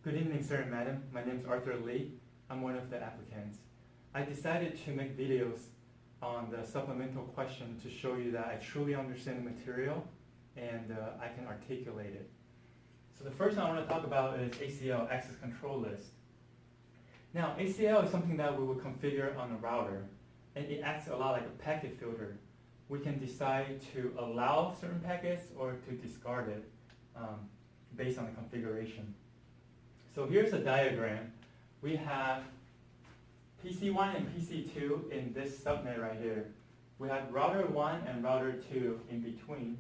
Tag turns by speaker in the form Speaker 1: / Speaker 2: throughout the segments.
Speaker 1: Good evening, sir and madam. My name is Arthur Lee. I'm one of the applicants. I decided to make videos on the supplemental question to show you that I truly understand the material and I can articulate it. So the first one I want to talk about is ACL, access control list. Now, ACL is something that we will configure on a router, and it acts a lot like a packet filter. We can decide to allow certain packets or to discard it based on the configuration. So here's a diagram. We have PC1 and PC2 in this subnet right here. We have router 1 and router 2 in between.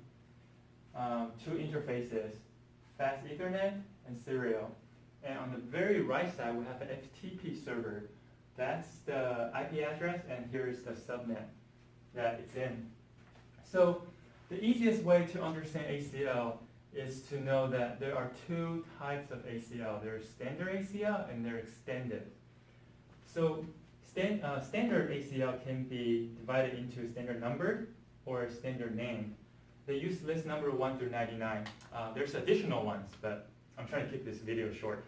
Speaker 1: Two interfaces, fast Ethernet and serial. And on the very right side, we have an FTP server. That's the IP address, and here's the subnet that it's in. So the easiest way to understand ACL is to know that there are two types of ACL. There's standard ACL and they're extended. So standard ACL can be divided into standard numbered or standard named. They use list number 1 through 99. There's additional ones, but I'm trying to keep this video short.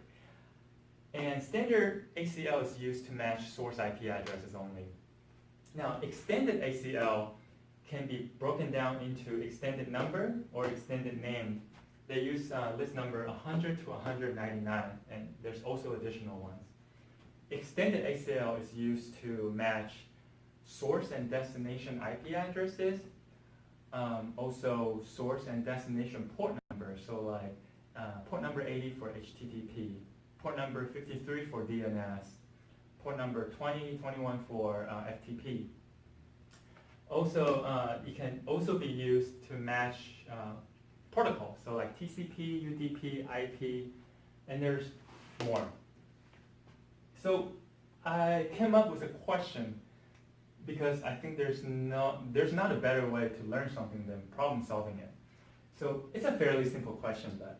Speaker 1: And standard ACL is used to match source IP addresses only. Now, extended ACL can be broken down into extended number or extended named. They use list number 100 to 199, and there's also additional ones. Extended ACL is used to match source and destination IP addresses, also source and destination port numbers, so like port number 80 for HTTP, port number 53 for DNS, port number 20, 21 for FTP. Also, it can also be used to match protocols, so like TCP, UDP, IP, and there's more. So I came up with a question because I think there's not a better way to learn something than problem solving it. So it's a fairly simple question, but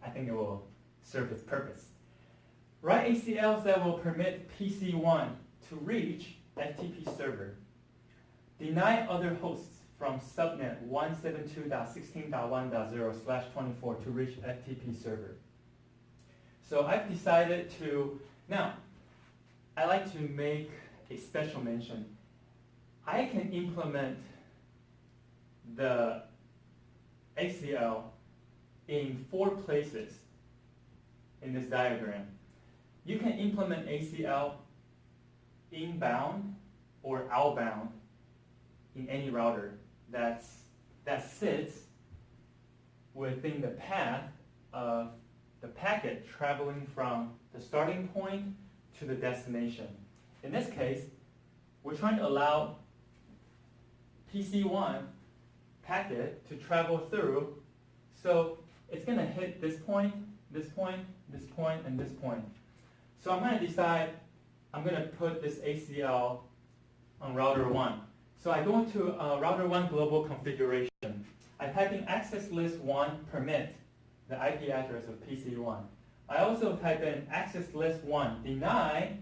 Speaker 1: I think it will serve its purpose. Write ACLs that will permit PC1 to reach FTP server. Deny other hosts from subnet 172.16.1.0/24 to reach FTP server. So I've decided to, now, I like to make a special mention. I can implement the ACL in 4 places in this diagram. You can implement ACL inbound or outbound in any router that sits within the path of the packet traveling from the starting point to the destination. In this case, we're trying to allow PC1 packet to travel through, so it's going to hit this point, this point, this point, and this point. So I'm going to decide I'm going to put this ACL on router 1. So I go into router 1 global configuration. I type in access list 1 permit the IP address of PC1. I also type in access list 1 deny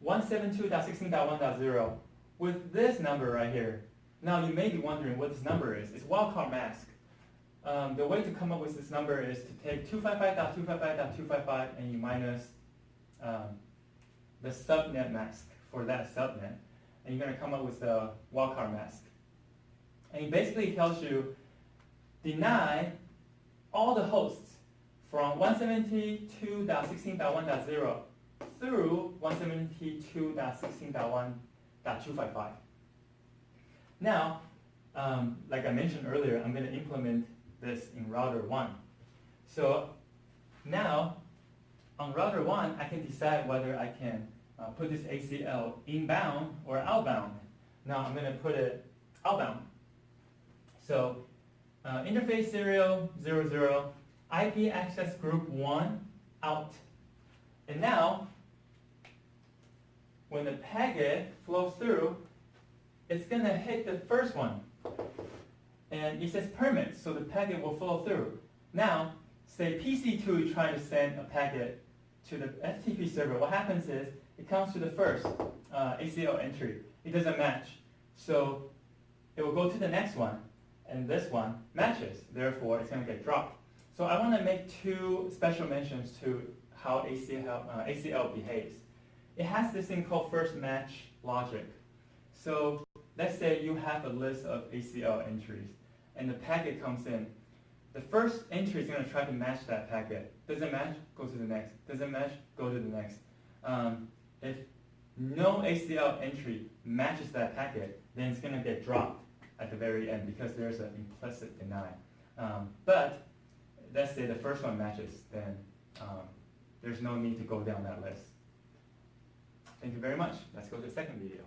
Speaker 1: 172.16.1.0 with this number right here. Now you may be wondering what this number is. It's wildcard mask. The way to come up with this number is to take 255.255.255 and you minus the subnet mask for that subnet. And you're going to come up with the wildcard mask. And it basically tells you deny all the hosts from 172.16.1.0 through 172.16.1.255. Now, like I mentioned earlier, I'm going to implement this in router 1. So now, on router 1, I can decide whether I can put this ACL inbound or outbound. Now I'm going to put it outbound. So interface serial 00, IP access group 1 out. And now, when the packet flows through, it's going to hit the first one. And it says permit, so the packet will flow through. Now, say PC2 is trying to send a packet to the FTP server. What happens is, it comes to the first ACL entry. It doesn't match. So it will go to the next one, and this one matches. Therefore, it's going to get dropped. So I want to make two special mentions to how ACL behaves. It has this thing called first match logic. So let's say you have a list of ACL entries, and the packet comes in. The first entry is going to try to match that packet. Does it match? Go to the next. Does it match? Go to the next. If no ACL entry matches that packet, then it's going to get dropped at the very end because there's an implicit deny. But let's say the first one matches, then there's no need to go down that list. Thank you very much. Let's go to the second video.